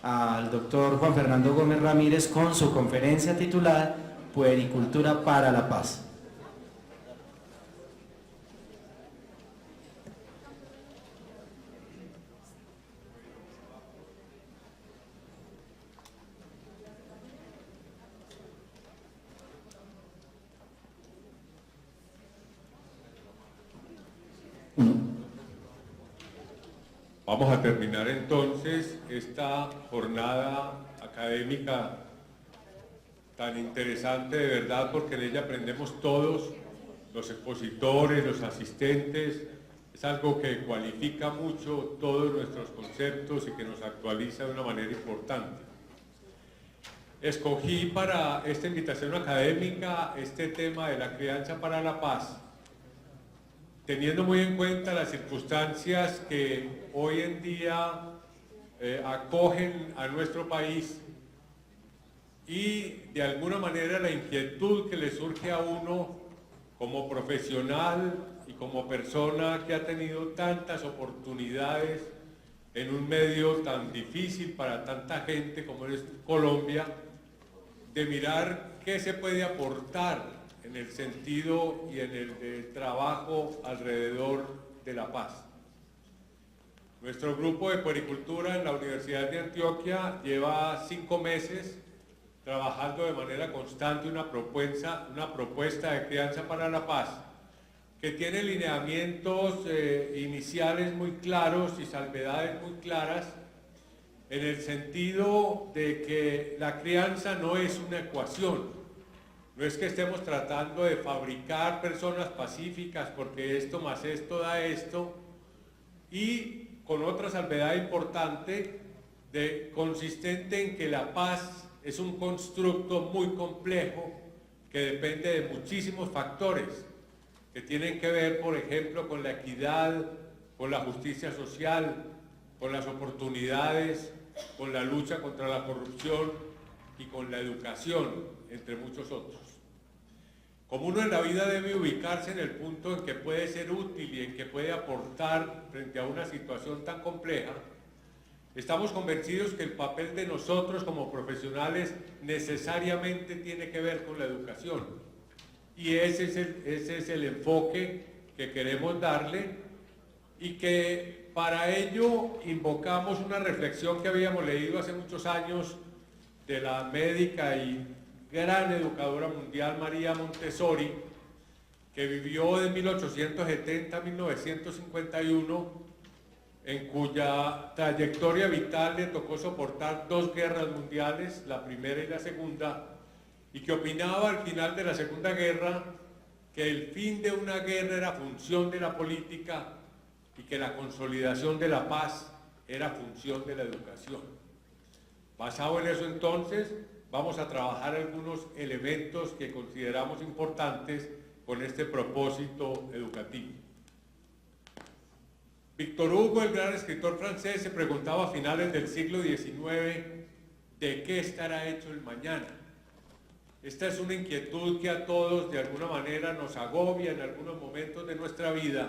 al doctor Juan Fernando Gómez Ramírez con su conferencia titulada Puericultura para la Paz. Vamos a terminar entonces esta jornada académica tan interesante de verdad, porque en ella aprendemos todos, los expositores, los asistentes. Es algo que cualifica mucho todos nuestros conceptos y que nos actualiza de una manera importante. Escogí para esta invitación académica este tema de la crianza para la paz, teniendo muy en cuenta las circunstancias que hoy en día acogen a nuestro país y de alguna manera la inquietud que le surge a uno como profesional y como persona que ha tenido tantas oportunidades en un medio tan difícil para tanta gente como es Colombia, de mirar qué se puede aportar en el sentido y en el de trabajo alrededor de la paz. Nuestro grupo de puericultura en la Universidad de Antioquia lleva 5 meses trabajando de manera constante una propuesta de crianza para la paz que tiene lineamientos iniciales muy claros y salvedades muy claras, en el sentido de que la crianza no es una ecuación. No es que estemos tratando de fabricar personas pacíficas porque esto más esto da esto, y con otra salvedad importante consistente en que la paz es un constructo muy complejo que depende de muchísimos factores que tienen que ver, por ejemplo, con la equidad, con la justicia social, con las oportunidades, con la lucha contra la corrupción y con la educación, entre muchos otros. Como uno en la vida debe ubicarse en el punto en que puede ser útil y en que puede aportar frente a una situación tan compleja, estamos convencidos que el papel de nosotros como profesionales necesariamente tiene que ver con la educación. Y ese es el enfoque que queremos darle, y que para ello invocamos una reflexión que habíamos leído hace muchos años de la médica y gran educadora mundial María Montessori, que vivió de 1870 a 1951, en cuya trayectoria vital le tocó soportar 2 guerras mundiales, la primera y la segunda, y que opinaba al final de la Segunda Guerra que el fin de una guerra era función de la política y que la consolidación de la paz era función de la educación. Basado en eso, entonces, vamos a trabajar algunos elementos que consideramos importantes con este propósito educativo. Victor Hugo, el gran escritor francés, se preguntaba a finales del siglo XIX ¿de qué estará hecho el mañana? Esta es una inquietud que a todos de alguna manera nos agobia en algunos momentos de nuestra vida,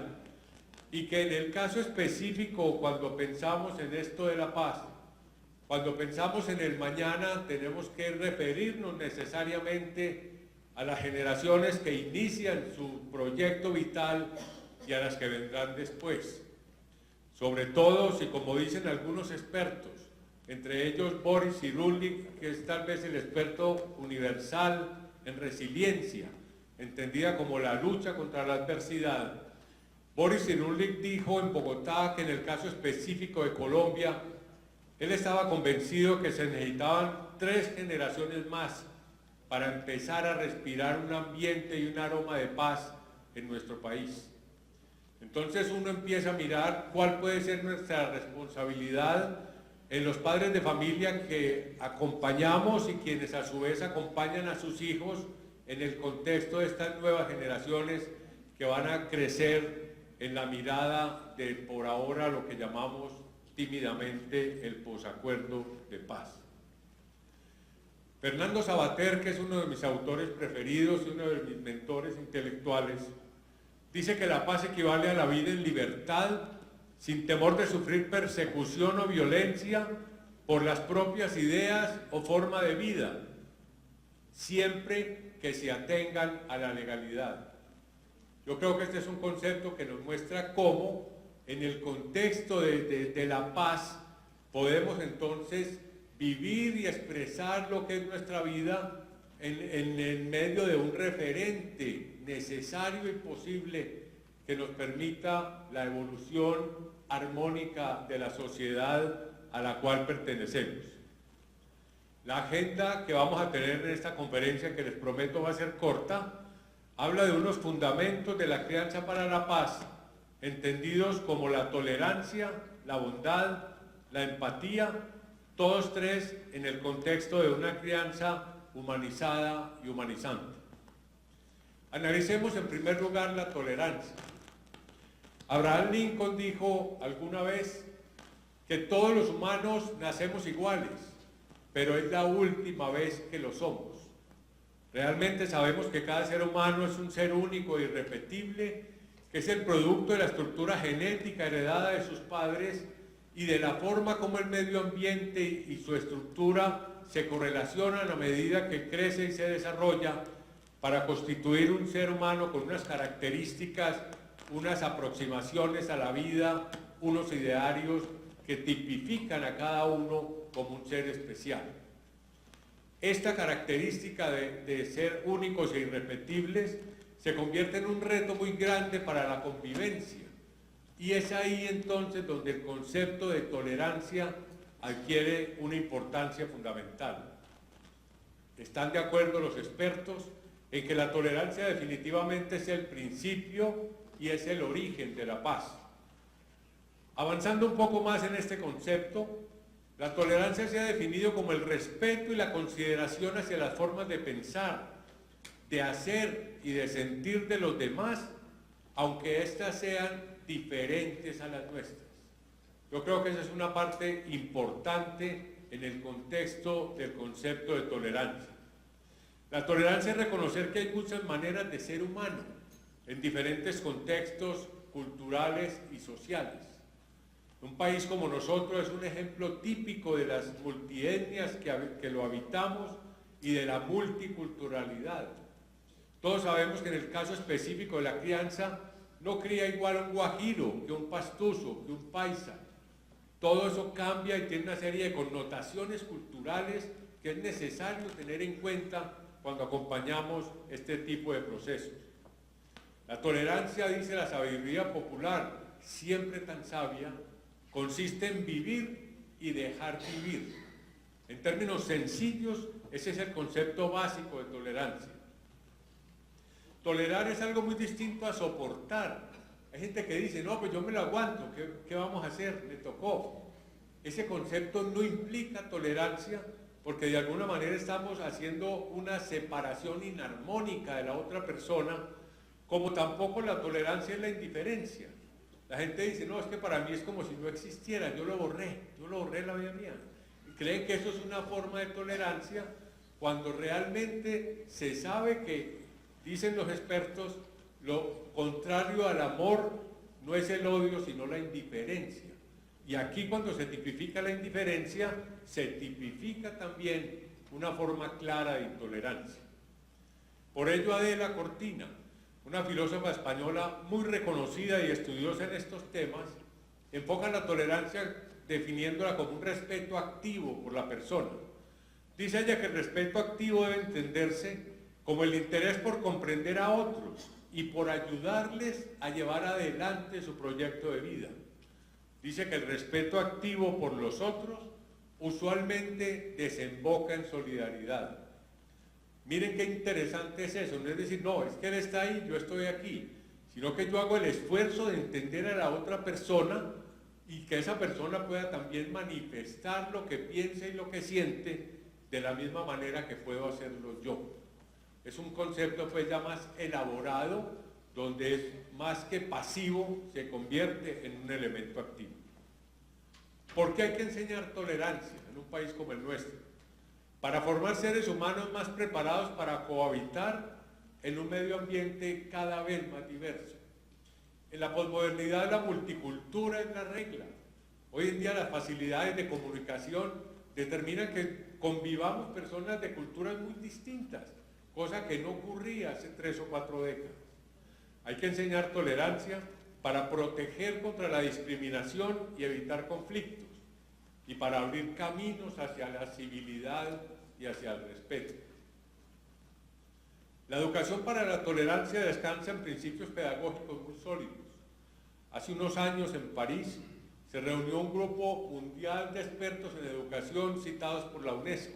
y que en el caso específico, cuando pensamos en esto de la paz, cuando pensamos en el mañana, tenemos que referirnos necesariamente a las generaciones que inician su proyecto vital y a las que vendrán después. Sobre todo si, como dicen algunos expertos, entre ellos Boris Cyrulnik, que es tal vez el experto universal en resiliencia, entendida como la lucha contra la adversidad. Boris Cyrulnik dijo en Bogotá que en el caso específico de Colombia, él estaba convencido que se necesitaban 3 generaciones más para empezar a respirar un ambiente y un aroma de paz en nuestro país. Entonces uno empieza a mirar cuál puede ser nuestra responsabilidad en los padres de familia que acompañamos y quienes a su vez acompañan a sus hijos en el contexto de estas nuevas generaciones que van a crecer en la mirada de, por ahora, lo que llamamos tímidamente el posacuerdo de paz. Fernando Savater, que es uno de mis autores preferidos y uno de mis mentores intelectuales, dice que la paz equivale a la vida en libertad, sin temor de sufrir persecución o violencia, por las propias ideas o forma de vida, siempre que se atengan a la legalidad. Yo creo que este es un concepto que nos muestra cómo en el contexto de la paz podemos entonces vivir y expresar lo que es nuestra vida en el medio de un referente necesario y posible que nos permita la evolución armónica de la sociedad a la cual pertenecemos. La agenda que vamos a tener en esta conferencia, que les prometo va a ser corta, habla de unos fundamentos de la crianza para la paz, entendidos como la tolerancia, la bondad, la empatía, todos tres en el contexto de una crianza humanizada y humanizante. Analicemos en primer lugar la tolerancia. Abraham Lincoln dijo alguna vez que todos los humanos nacemos iguales, pero es la última vez que lo somos. Realmente sabemos que cada ser humano es un ser único e irrepetible, que es el producto de la estructura genética heredada de sus padres y de la forma como el medio ambiente y su estructura se correlacionan a medida que crece y se desarrolla para constituir un ser humano con unas características, unas aproximaciones a la vida, unos idearios que tipifican a cada uno como un ser especial. Esta característica de ser únicos e irrepetibles se convierte en un reto muy grande para la convivencia, y es ahí entonces donde el concepto de tolerancia adquiere una importancia fundamental. ¿Están de acuerdo los expertos en que la tolerancia definitivamente es el principio y es el origen de la paz? Avanzando un poco más en este concepto, la tolerancia se ha definido como el respeto y la consideración hacia las formas de pensar, de hacer y de sentir de los demás, aunque éstas sean diferentes a las nuestras. Yo creo que esa es una parte importante en el contexto del concepto de tolerancia. La tolerancia es reconocer que hay muchas maneras de ser humano en diferentes contextos culturales y sociales. Un país como nosotros es un ejemplo típico de las multietnias que lo habitamos y de la multiculturalidad. Todos sabemos que en el caso específico de la crianza, no cría igual un guajiro que un pastuso, que un paisa. Todo eso cambia y tiene una serie de connotaciones culturales que es necesario tener en cuenta cuando acompañamos este tipo de procesos. La tolerancia, dice la sabiduría popular, siempre tan sabia, consiste en vivir y dejar vivir. En términos sencillos, ese es el concepto básico de tolerancia. Tolerar es algo muy distinto a soportar. Hay gente que dice, no, pues yo me lo aguanto, ¿qué vamos a hacer? Me tocó. Ese concepto no implica tolerancia porque de alguna manera estamos haciendo una separación inarmónica de la otra persona, como tampoco la tolerancia es la indiferencia. La gente dice, no, es que para mí es como si no existiera, yo lo borré la vida mía. Y creen que eso es una forma de tolerancia cuando realmente se sabe que, dicen los expertos, lo contrario al amor no es el odio, sino la indiferencia. Y aquí cuando se tipifica la indiferencia, se tipifica también una forma clara de intolerancia. Por ello Adela Cortina, una filósofa española muy reconocida y estudiosa en estos temas, enfoca la tolerancia definiéndola como un respeto activo por la persona. Dice ella que el respeto activo debe entenderse como el interés por comprender a otros y por ayudarles a llevar adelante su proyecto de vida. Dice que el respeto activo por los otros usualmente desemboca en solidaridad. Miren qué interesante es eso, no es decir, no, es que él está ahí, yo estoy aquí, sino que yo hago el esfuerzo de entender a la otra persona y que esa persona pueda también manifestar lo que piensa y lo que siente de la misma manera que puedo hacerlo yo. Es un concepto pues ya más elaborado, donde es más que pasivo, se convierte en un elemento activo. ¿Por qué hay que enseñar tolerancia en un país como el nuestro? Para formar seres humanos más preparados para cohabitar en un medio ambiente cada vez más diverso. En la posmodernidad la multicultura es la regla. Hoy en día las facilidades de comunicación determinan que convivamos personas de culturas muy distintas, cosa que no ocurría hace 3 o 4 décadas. Hay que enseñar tolerancia para proteger contra la discriminación y evitar conflictos, y para abrir caminos hacia la civilidad y hacia el respeto. La educación para la tolerancia descansa en principios pedagógicos muy sólidos. Hace unos años en París se reunió un grupo mundial de expertos en educación citados por la UNESCO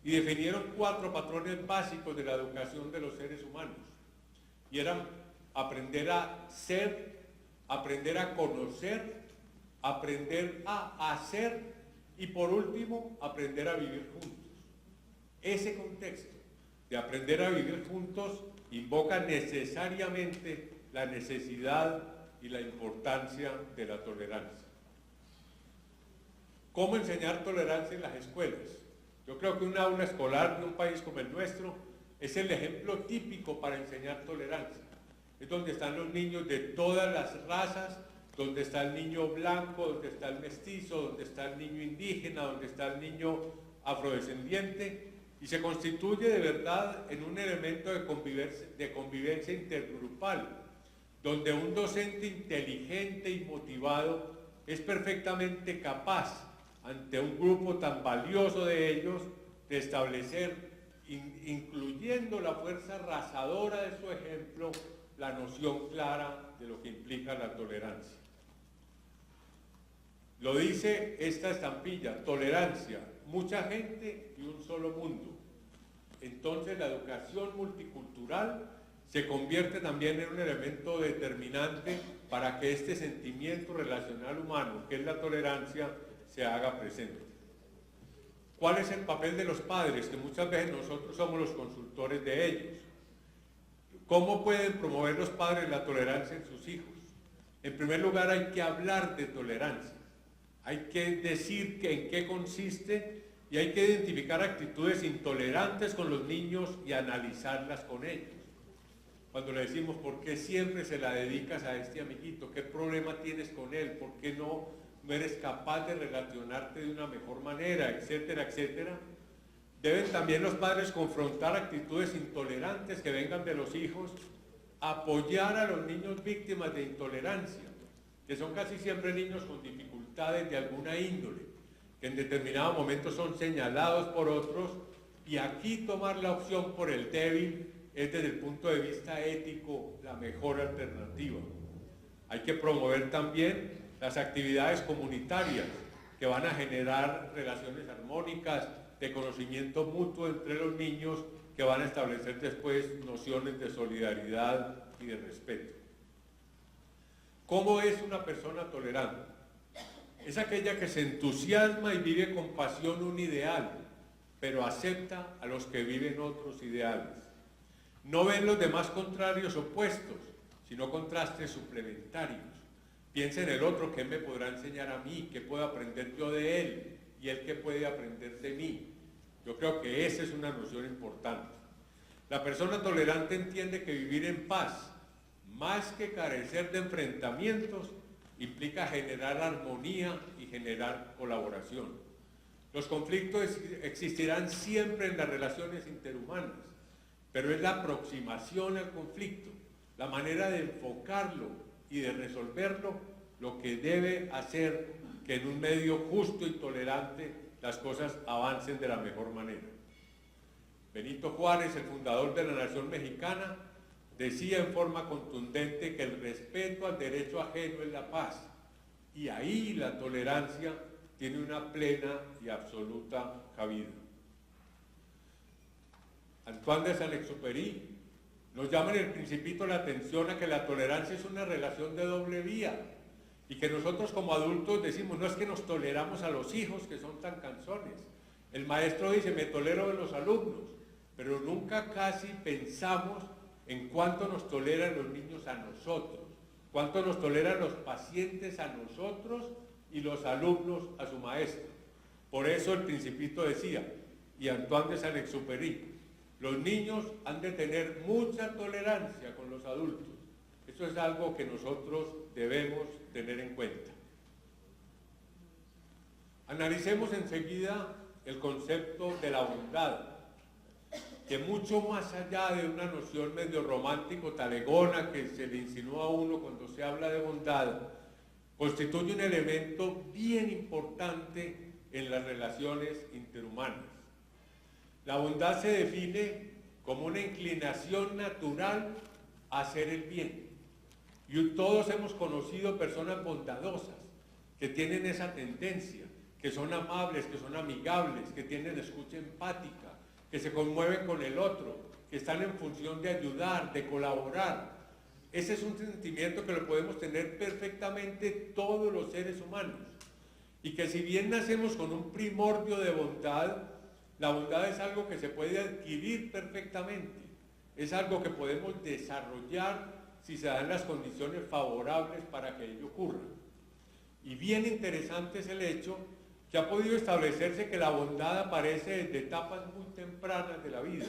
y definieron 4 patrones básicos de la educación de los seres humanos. Y eran aprender a ser, aprender a conocer, aprender a hacer y por último aprender a vivir juntos. Ese contexto de aprender a vivir juntos invoca necesariamente la necesidad y la importancia de la tolerancia. ¿Cómo enseñar tolerancia en las escuelas? Yo creo que un aula escolar de un país como el nuestro es el ejemplo típico para enseñar tolerancia. Es donde están los niños de todas las razas, donde está el niño blanco, donde está el mestizo, donde está el niño indígena, donde está el niño afrodescendiente, y se constituye de verdad en un elemento de convivencia intergrupal, donde un docente inteligente y motivado es perfectamente capaz, ante un grupo tan valioso de ellos, de establecer, incluyendo la fuerza arrasadora de su ejemplo, la noción clara de lo que implica la tolerancia. Lo dice esta estampilla: tolerancia, mucha gente y un solo mundo. Entonces la educación multicultural se convierte también en un elemento determinante para que este sentimiento relacional humano, que es la tolerancia, se haga presente. ¿Cuál es el papel de los padres? Que muchas veces nosotros somos los consultores de ellos. ¿Cómo pueden promover los padres la tolerancia en sus hijos? En primer lugar, hay que hablar de tolerancia. Hay que decir en qué consiste y hay que identificar actitudes intolerantes con los niños y analizarlas con ellos. Cuando le decimos, ¿por qué siempre se la dedicas a este amiguito? ¿Qué problema tienes con él? ¿Por qué no eres capaz de relacionarte de una mejor manera? Etcétera, etcétera. Deben también los padres confrontar actitudes intolerantes que vengan de los hijos, apoyar a los niños víctimas de intolerancia, que son casi siempre niños con dificultades de alguna índole, que en determinados momentos son señalados por otros, y aquí tomar la opción por el débil es desde el punto de vista ético la mejor alternativa. Hay que promover también las actividades comunitarias que van a generar relaciones armónicas de conocimiento mutuo entre los niños, que van a establecer después nociones de solidaridad y de respeto. ¿Cómo es una persona tolerante? Es aquella que se entusiasma y vive con pasión un ideal, pero acepta a los que viven otros ideales. No ven los demás contrarios opuestos, sino contrastes suplementarios. Piensa en el otro: ¿qué me podrá enseñar a mí? ¿Qué puedo aprender yo de él? ¿Y él qué puede aprender de mí? Yo creo que esa es una noción importante. La persona tolerante entiende que vivir en paz, más que carecer de enfrentamientos, implica generar armonía y generar colaboración. Los conflictos existirán siempre en las relaciones interhumanas, pero es la aproximación al conflicto, la manera de enfocarlo y de resolverlo, lo que debe hacer que en un medio justo y tolerante las cosas avancen de la mejor manera. Benito Juárez, el fundador de la nación mexicana, decía en forma contundente que el respeto al derecho ajeno es la paz, y ahí la tolerancia tiene una plena y absoluta cabida. Antoine de Saint-Exupéry nos llama en El Principito la atención a que la tolerancia es una relación de doble vía, y que nosotros como adultos decimos: no es que nos toleramos a los hijos, que son tan cansones. El maestro dice: me tolero de los alumnos, pero nunca casi pensamos en cuánto nos toleran los niños a nosotros, cuánto nos toleran los pacientes a nosotros y los alumnos a su maestro. Por eso El Principito decía, y Antoine de Saint-Exupéry, los niños han de tener mucha tolerancia con los adultos. Eso es algo que nosotros debemos tener en cuenta. Analicemos enseguida el concepto de la bondad, que mucho más allá de una noción medio romántico talegona que se le insinúa a uno cuando se habla de bondad, constituye un elemento bien importante en las relaciones interhumanas. La bondad se define como una inclinación natural a hacer el bien. Y todos hemos conocido personas bondadosas que tienen esa tendencia, que son amables, que son amigables, que tienen escucha empática, que se conmueven con el otro, que están en función de ayudar, de colaborar. Ese es un sentimiento que lo podemos tener perfectamente todos los seres humanos. Y que si bien nacemos con un primordio de bondad, la bondad es algo que se puede adquirir perfectamente. Es algo que podemos desarrollar si se dan las condiciones favorables para que ello ocurra. Y bien interesante es el hecho que ha podido establecerse que la bondad aparece desde etapas muy tempranas de la vida.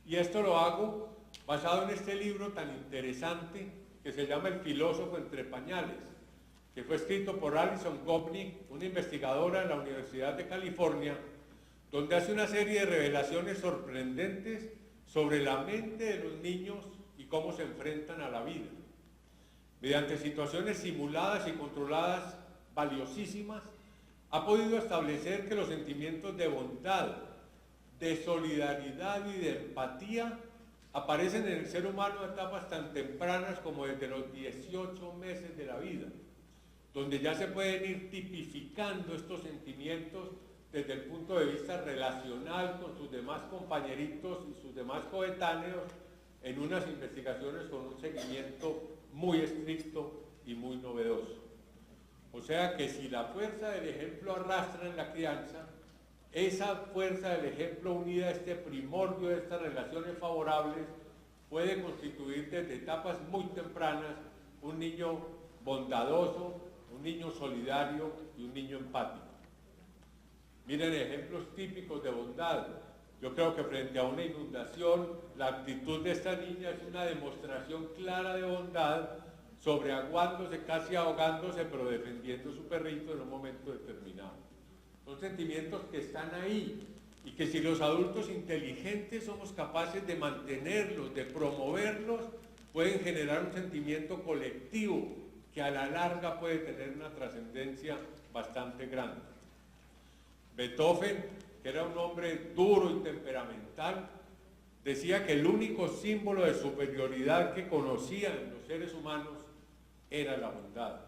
Y esto lo hago basado en este libro tan interesante que se llama El filósofo entre pañales, que fue escrito por Alison Gopnik, una investigadora de la Universidad de California, donde hace una serie de revelaciones sorprendentes sobre la mente de los niños y cómo se enfrentan a la vida. Mediante situaciones simuladas y controladas valiosísimas, ha podido establecer que los sentimientos de bondad, de solidaridad y de empatía aparecen en el ser humano a etapas tan tempranas como desde los 18 meses de la vida, donde ya se pueden ir tipificando estos sentimientos desde el punto de vista relacional con sus demás compañeritos y sus demás coetáneos en unas investigaciones con un seguimiento muy estricto y muy novedoso. O sea que si la fuerza del ejemplo arrastra en la crianza, esa fuerza del ejemplo unida a este primordio de estas relaciones favorables puede constituir desde etapas muy tempranas un niño bondadoso, un niño solidario y un niño empático. Miren ejemplos típicos de bondad. Yo creo que frente a una inundación, la actitud de esta niña es una demostración clara de bondad, sobreaguándose, casi ahogándose, pero defendiendo a su perrito en un momento determinado. Son sentimientos que están ahí y que si los adultos inteligentes somos capaces de mantenerlos, de promoverlos, pueden generar un sentimiento colectivo que a la larga puede tener una trascendencia bastante grande. Beethoven, que era un hombre duro y temperamental, decía que el único símbolo de superioridad que conocían los seres humanos era la bondad,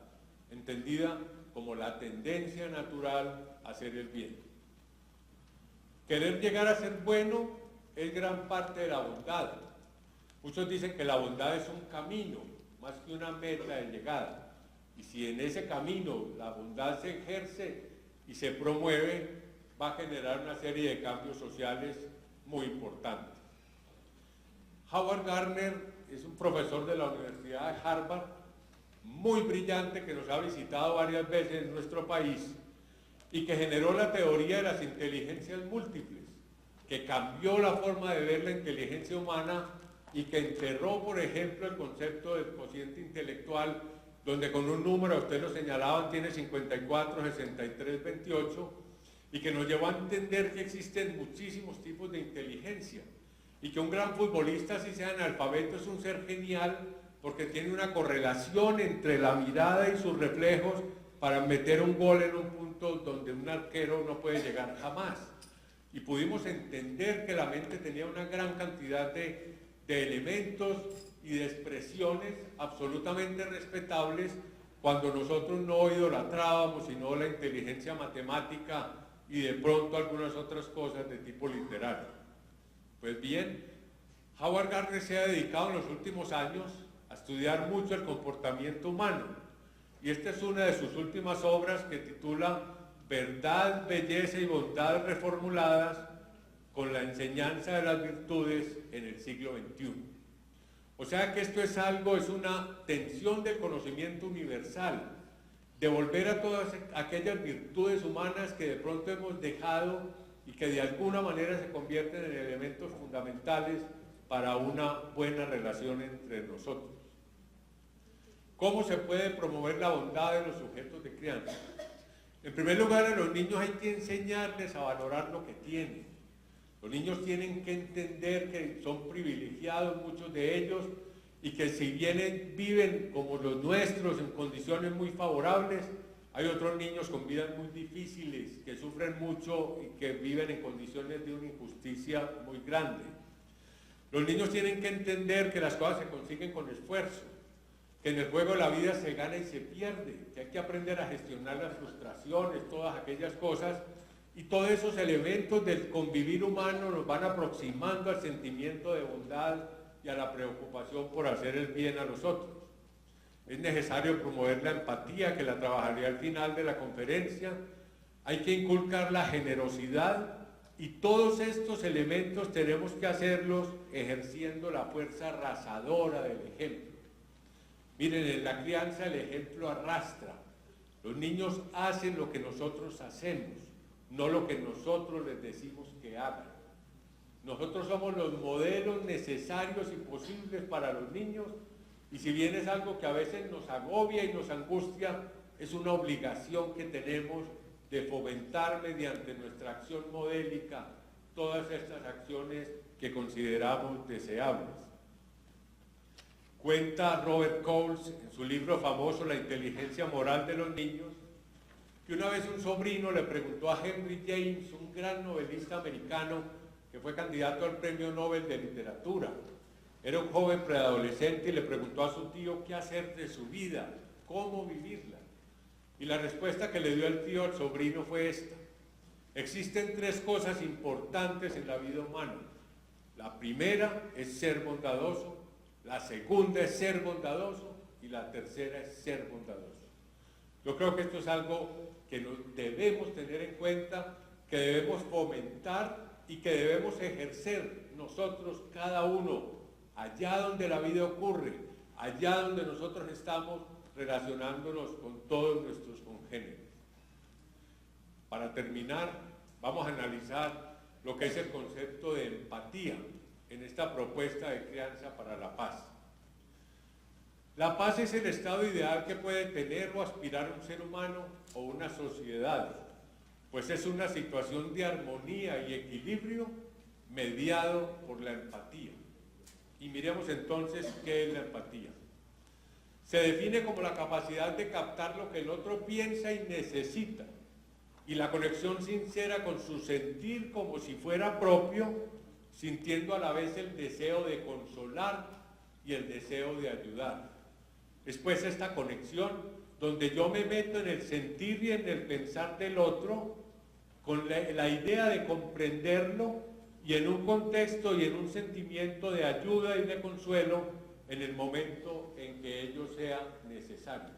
entendida como la tendencia natural a hacer el bien. Querer llegar a ser bueno es gran parte de la bondad. Muchos dicen que la bondad es un camino, más que una meta de llegada. Y si en ese camino la bondad se ejerce y se promueve, va a generar una serie de cambios sociales muy importantes. Howard Gardner es un profesor de la Universidad de Harvard, muy brillante, que nos ha visitado varias veces en nuestro país y que generó la teoría de las inteligencias múltiples, que cambió la forma de ver la inteligencia humana y que enterró, por ejemplo, el concepto del cociente intelectual, donde con un número, ustedes lo señalaban, tiene 54, 63, 28, y que nos llevó a entender que existen muchísimos tipos de inteligencia y que un gran futbolista, si sea analfabeto, es un ser genial porque tiene una correlación entre la mirada y sus reflejos para meter un gol en un punto donde un arquero no puede llegar jamás. Y pudimos entender que la mente tenía una gran cantidad de elementos y de expresiones absolutamente respetables cuando nosotros no idolatrábamos sino la inteligencia matemática y de pronto algunas otras cosas de tipo literario. Pues bien, Howard Gardner se ha dedicado en los últimos años a estudiar mucho el comportamiento humano y esta es una de sus últimas obras que titula Verdad, Belleza y Bondad reformuladas con la enseñanza de las virtudes en el siglo XXI. O sea que esto es algo, es una tensión del conocimiento universal, de volver a todas aquellas virtudes humanas que de pronto hemos dejado y que de alguna manera se convierten en elementos fundamentales para una buena relación entre nosotros. ¿Cómo se puede promover la bondad de los sujetos de crianza? En primer lugar, a los niños hay que enseñarles a valorar lo que tienen. Los niños tienen que entender que son privilegiados, muchos de ellos, y que si bien viven como los nuestros en condiciones muy favorables, hay otros niños con vidas muy difíciles, que sufren mucho y que viven en condiciones de una injusticia muy grande. Los niños tienen que entender que las cosas se consiguen con esfuerzo, que en el juego de la vida se gana y se pierde, que hay que aprender a gestionar las frustraciones, todas aquellas cosas, y todos esos elementos del convivir humano nos van aproximando al sentimiento de bondad y a la preocupación por hacer el bien a los otros. Es necesario promover la empatía, que la trabajaré al final de la conferencia. Hay que inculcar la generosidad, y todos estos elementos tenemos que hacerlos ejerciendo la fuerza arrasadora del ejemplo. Miren, en la crianza el ejemplo arrastra. Los niños hacen lo que nosotros hacemos, no lo que nosotros les decimos que hagan. Nosotros somos los modelos necesarios y posibles para los niños, y si bien es algo que a veces nos agobia y nos angustia, es una obligación que tenemos de fomentar mediante nuestra acción modélica todas estas acciones que consideramos deseables. Cuenta Robert Coles en su libro famoso La inteligencia moral de los niños, que una vez un sobrino le preguntó a Henry James, un gran novelista americano que fue candidato al Premio Nobel de Literatura. Era un joven preadolescente y le preguntó a su tío qué hacer de su vida, cómo vivirla. Y la respuesta que le dio el tío al sobrino fue esta: existen tres cosas importantes en la vida humana. La primera es ser bondadoso, la segunda es ser bondadoso y la tercera es ser bondadoso. Yo creo que esto es algo que debemos tener en cuenta, que debemos fomentar y que debemos ejercer nosotros, cada uno, allá donde la vida ocurre, allá donde nosotros estamos relacionándonos con todos nuestros congéneres. Para terminar, vamos a analizar lo que es el concepto de empatía en esta propuesta de crianza para la paz. La paz es el estado ideal que puede tener o aspirar un ser humano o una sociedad, pues es una situación de armonía y equilibrio mediado por la empatía. Y miremos entonces qué es la empatía. Se define como la capacidad de captar lo que el otro piensa y necesita, y la conexión sincera con su sentir como si fuera propio, sintiendo a la vez el deseo de consolar y el deseo de ayudar. Es pues esta conexión donde yo me meto en el sentir y en el pensar del otro, con la idea de comprenderlo, y en un contexto y en un sentimiento de ayuda y de consuelo en el momento en que ello sea necesario.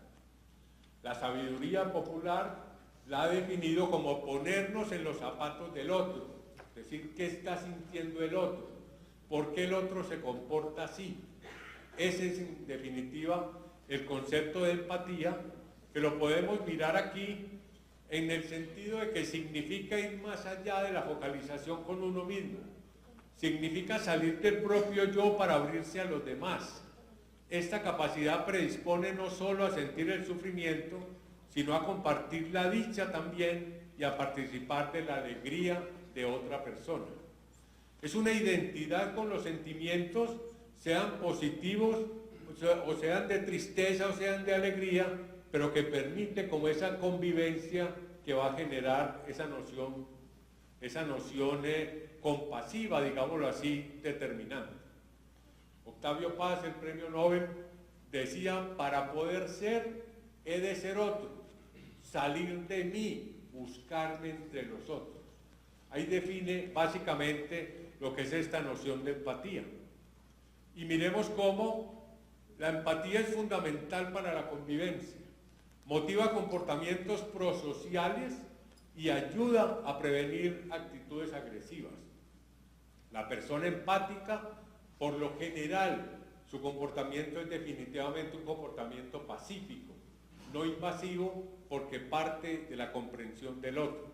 La sabiduría popular la ha definido como ponernos en los zapatos del otro, es decir, ¿qué está sintiendo el otro? ¿Por qué el otro se comporta así? Ese es en definitiva el concepto de empatía, que lo podemos mirar aquí en el sentido de que significa ir más allá de la focalización con uno mismo. Significa salir del propio yo para abrirse a los demás. Esta capacidad predispone no solo a sentir el sufrimiento, sino a compartir la dicha también y a participar de la alegría de otra persona. Es una identidad con los sentimientos, sean positivos o sean de tristeza o sean de alegría, pero que permite como esa convivencia que va a generar esa noción compasiva, digámoslo así, determinante. Octavio Paz, el premio Nobel, decía: para poder ser, he de ser otro, salir de mí, buscarme entre los otros. Ahí define básicamente lo que es esta noción de empatía. Y miremos cómo la empatía es fundamental para la convivencia. Motiva comportamientos prosociales y ayuda a prevenir actitudes agresivas. La persona empática, por lo general, su comportamiento es definitivamente un comportamiento pacífico, no invasivo, porque parte de la comprensión del otro.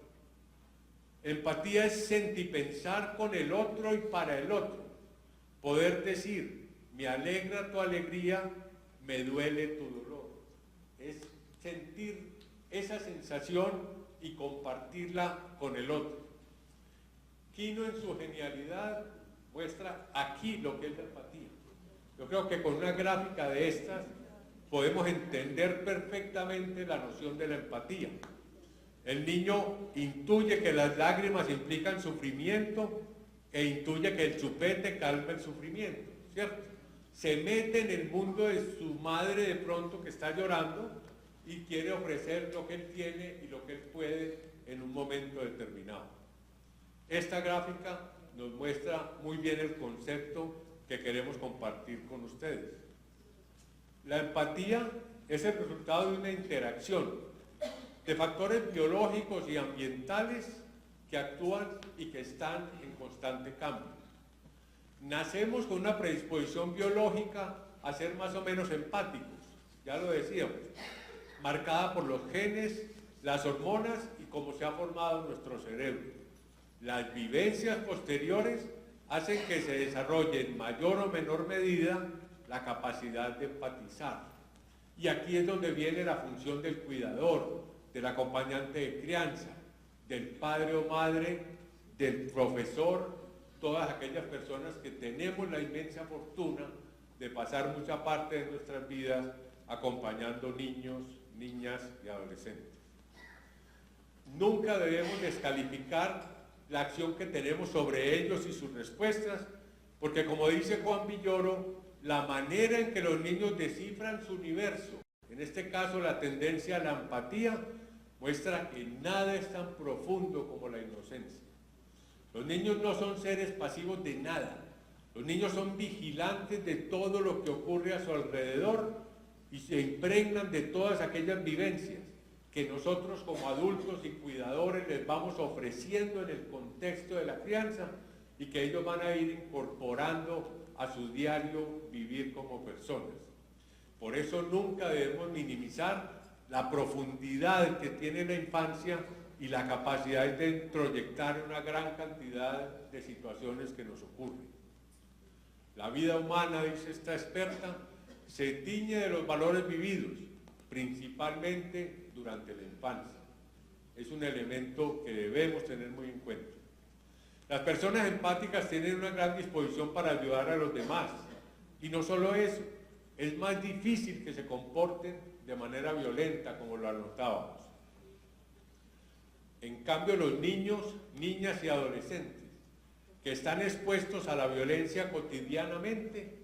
Empatía es sentipensar con el otro y para el otro. Poder decir: me alegra tu alegría, me duele tu dolor. Es sentir esa sensación y compartirla con el otro. Quino en su genialidad muestra aquí lo que es la empatía. Yo creo que con una gráfica de estas podemos entender perfectamente la noción de la empatía. El niño intuye que las lágrimas implican sufrimiento e intuye que el chupete calma el sufrimiento, ¿cierto? Se mete en el mundo de su madre de pronto que está llorando y quiere ofrecer lo que él tiene y lo que él puede en un momento determinado. Esta gráfica nos muestra muy bien el concepto que queremos compartir con ustedes. La empatía es el resultado de una interacción de factores biológicos y ambientales que actúan y que están en constante cambio. Nacemos con una predisposición biológica a ser más o menos empáticos, ya lo decíamos, marcada por los genes, las hormonas y cómo se ha formado nuestro cerebro. Las vivencias posteriores hacen que se desarrolle en mayor o menor medida la capacidad de empatizar. Y aquí es donde viene la función del cuidador, del acompañante de crianza, del padre o madre, del profesor, todas aquellas personas que tenemos la inmensa fortuna de pasar mucha parte de nuestras vidas acompañando niños, niñas y adolescentes. Nunca debemos descalificar la acción que tenemos sobre ellos y sus respuestas, porque como dice Juan Villoro, la manera en que los niños descifran su universo, en este caso la tendencia a la empatía, muestra que nada es tan profundo como la inocencia. Los niños no son seres pasivos de nada, los niños son vigilantes de todo lo que ocurre a su alrededor y se impregnan de todas aquellas vivencias que nosotros como adultos y cuidadores les vamos ofreciendo en el contexto de la crianza y que ellos van a ir incorporando a su diario vivir como personas. Por eso nunca debemos minimizar la profundidad que tiene la infancia y la capacidad de proyectar una gran cantidad de situaciones que nos ocurren. La vida humana, dice esta experta, se tiñe de los valores vividos, principalmente durante la infancia. Es un elemento que debemos tener muy en cuenta. Las personas empáticas tienen una gran disposición para ayudar a los demás. Y no solo eso, es más difícil que se comporten de manera violenta, como lo anotábamos. En cambio, los niños, niñas y adolescentes que están expuestos a la violencia cotidianamente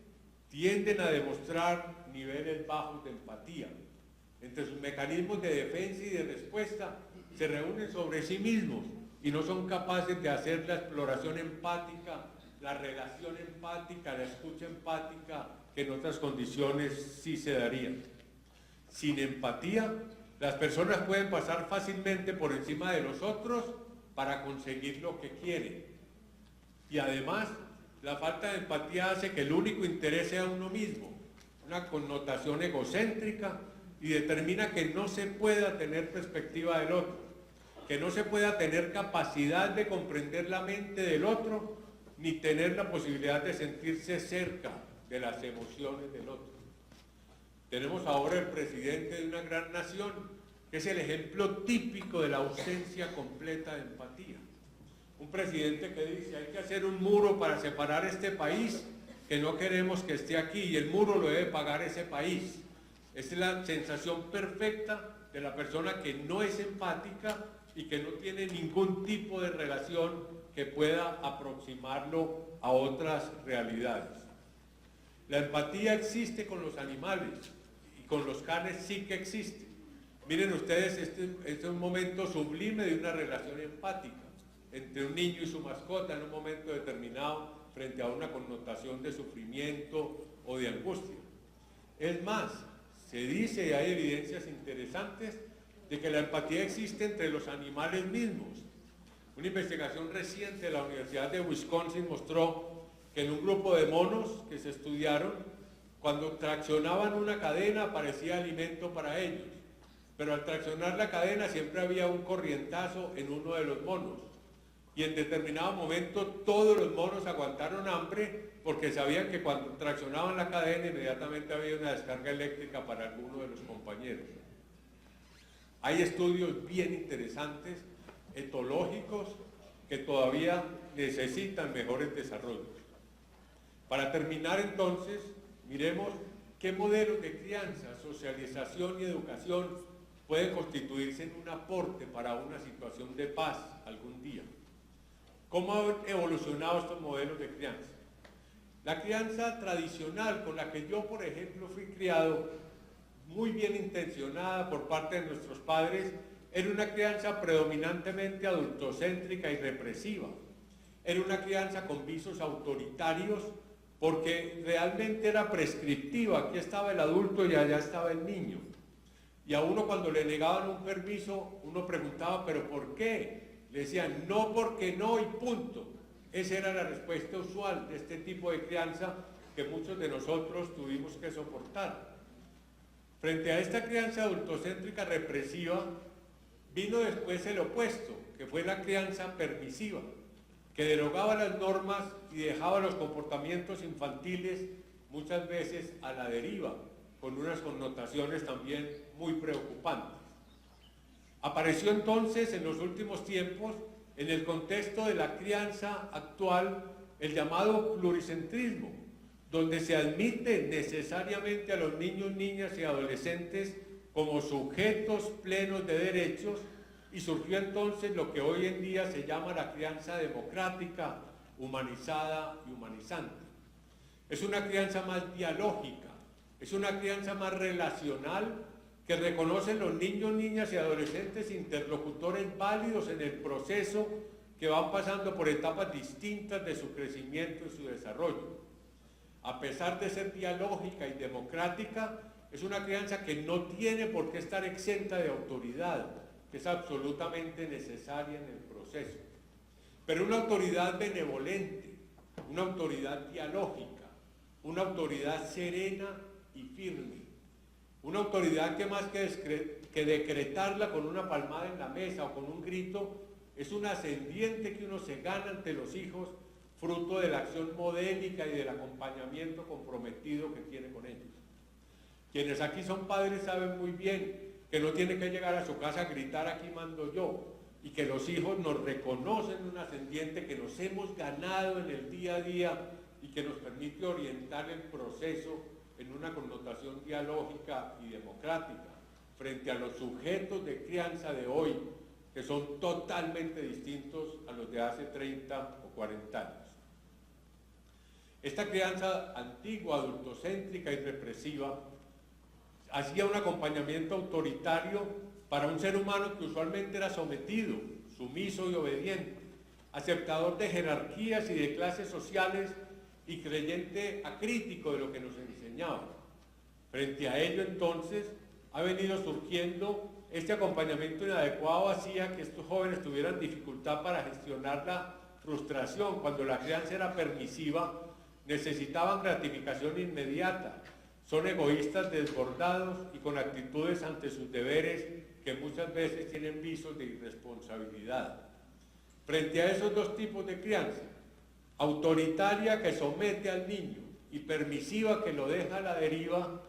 tienden a demostrar niveles bajos de empatía. Entre sus mecanismos de defensa y de respuesta se reúnen sobre sí mismos y no son capaces de hacer la exploración empática, la relación empática, la escucha empática, que en otras condiciones sí se darían. Sin empatía, las personas pueden pasar fácilmente por encima de los otros para conseguir lo que quieren. Y además, la falta de empatía hace que el único interés sea uno mismo, una connotación egocéntrica, y determina que no se pueda tener perspectiva del otro, que no se pueda tener capacidad de comprender la mente del otro, ni tener la posibilidad de sentirse cerca de las emociones del otro. Tenemos ahora el presidente de una gran nación, que es el ejemplo típico de la ausencia completa de empatía. Un presidente que dice, hay que hacer un muro para separar este país, que no queremos que esté aquí, y el muro lo debe pagar ese país. Esta es la sensación perfecta de la persona que no es empática y que no tiene ningún tipo de relación que pueda aproximarlo a otras realidades. La empatía existe con los animales y con los canes sí que existe. Miren ustedes, este es un momento sublime de una relación empática entre un niño y su mascota en un momento determinado frente a una connotación de sufrimiento o de angustia. Es más, se dice, y hay evidencias interesantes, de que la empatía existe entre los animales mismos. Una investigación reciente de la Universidad de Wisconsin mostró que en un grupo de monos que se estudiaron, cuando traccionaban una cadena aparecía alimento para ellos, pero al traccionar la cadena siempre había un corrientazo en uno de los monos. Y en determinado momento todos los monos aguantaron hambre porque sabían que cuando traccionaban la cadena inmediatamente había una descarga eléctrica para alguno de los compañeros. Hay estudios bien interesantes, etológicos, que todavía necesitan mejores desarrollos. Para terminar entonces, miremos qué modelos de crianza, socialización y educación pueden constituirse en un aporte para una situación de paz algún día. ¿Cómo han evolucionado estos modelos de crianza? La crianza tradicional con la que yo, por ejemplo, fui criado, muy bien intencionada por parte de nuestros padres, era una crianza predominantemente adultocéntrica y represiva. Era una crianza con visos autoritarios porque realmente era prescriptiva. Aquí estaba el adulto y allá estaba el niño. Y a uno cuando le negaban un permiso, uno preguntaba, ¿pero por qué? Le decían, no porque no y punto. Esa era la respuesta usual de este tipo de crianza que muchos de nosotros tuvimos que soportar. Frente a esta crianza adultocéntrica represiva, vino después el opuesto, que fue la crianza permisiva, que derogaba las normas y dejaba los comportamientos infantiles muchas veces a la deriva, con unas connotaciones también muy preocupantes. Apareció entonces en los últimos tiempos, en el contexto de la crianza actual, el llamado pluricentrismo, donde se admite necesariamente a los niños, niñas y adolescentes como sujetos plenos de derechos, y surgió entonces lo que hoy en día se llama la crianza democrática, humanizada y humanizante. Es una crianza más dialógica, es una crianza más relacional, que reconocen los niños, niñas y adolescentes interlocutores válidos en el proceso, que van pasando por etapas distintas de su crecimiento y su desarrollo. A pesar de ser dialógica y democrática, es una crianza que no tiene por qué estar exenta de autoridad, que es absolutamente necesaria en el proceso. Pero una autoridad benevolente, una autoridad dialógica, una autoridad serena y firme, una autoridad que más que decretarla con una palmada en la mesa o con un grito, es un ascendiente que uno se gana ante los hijos, fruto de la acción modélica y del acompañamiento comprometido que tiene con ellos. Quienes aquí son padres saben muy bien que no tiene que llegar a su casa a gritar aquí mando yo, y que los hijos nos reconocen un ascendiente que nos hemos ganado en el día a día y que nos permite orientar el proceso en una connotación dialógica y democrática frente a los sujetos de crianza de hoy, que son totalmente distintos a los de hace 30 o 40 años. Esta crianza antigua, adultocéntrica y represiva hacía un acompañamiento autoritario para un ser humano que usualmente era sometido, sumiso y obediente, aceptador de jerarquías y de clases sociales y creyente acrítico de lo que nos enseñaban. Frente a ello, entonces, ha venido surgiendo este acompañamiento inadecuado, hacía que estos jóvenes tuvieran dificultad para gestionar la frustración. Cuando la crianza era permisiva, necesitaban gratificación inmediata. Son egoístas desbordados y con actitudes ante sus deberes que muchas veces tienen visos de irresponsabilidad. Frente a esos dos tipos de crianza, autoritaria que somete al niño y permisiva que lo deja a la deriva,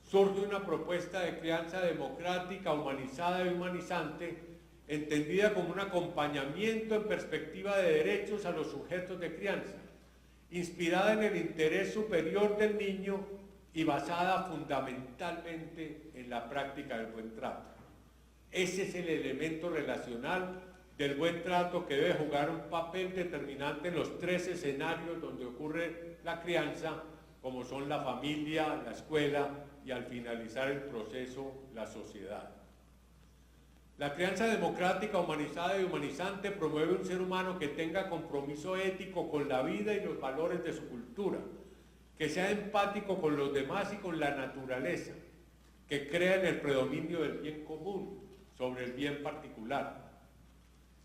surge una propuesta de crianza democrática, humanizada y humanizante, entendida como un acompañamiento en perspectiva de derechos a los sujetos de crianza, inspirada en el interés superior del niño y basada fundamentalmente en la práctica del buen trato. Ese es el elemento relacional del buen trato que debe jugar un papel determinante en los tres escenarios donde ocurre la crianza, como son la familia, la escuela y al finalizar el proceso, la sociedad. La crianza democrática, humanizada y humanizante promueve un ser humano que tenga compromiso ético con la vida y los valores de su cultura, que sea empático con los demás y con la naturaleza, que crea en el predominio del bien común sobre el bien particular.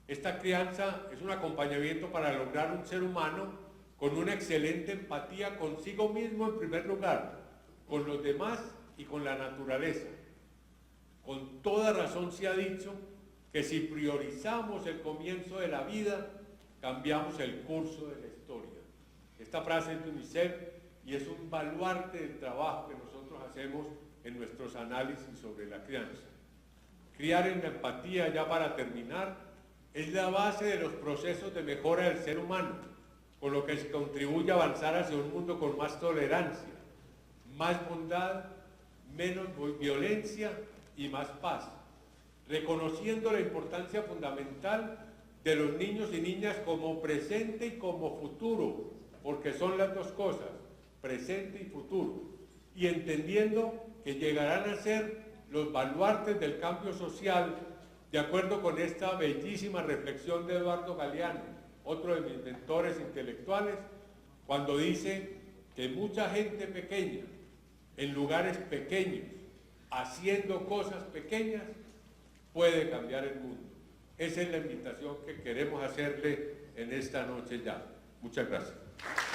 Esta crianza es un acompañamiento para lograr un ser humano con una excelente empatía consigo mismo en primer lugar, con los demás y con la naturaleza. Con toda razón se ha dicho que si priorizamos el comienzo de la vida, cambiamos el curso de la historia. Esta frase es de UNICEF y es un baluarte del trabajo que nosotros hacemos en nuestros análisis sobre la crianza. criar en la empatía, ya para terminar, es la base de los procesos de mejora del ser humano, con lo que se contribuye a avanzar hacia un mundo con más tolerancia, más bondad, menos violencia y más paz, reconociendo la importancia fundamental de los niños y niñas como presente y como futuro, porque son las dos cosas, presente y futuro, y entendiendo que llegarán a ser los baluartes del cambio social, de acuerdo con esta bellísima reflexión de Eduardo Galeano, otro de mis mentores intelectuales, cuando dice que mucha gente pequeña, en lugares pequeños, haciendo cosas pequeñas, puede cambiar el mundo. Esa es la invitación que queremos hacerle en esta noche ya. Muchas gracias.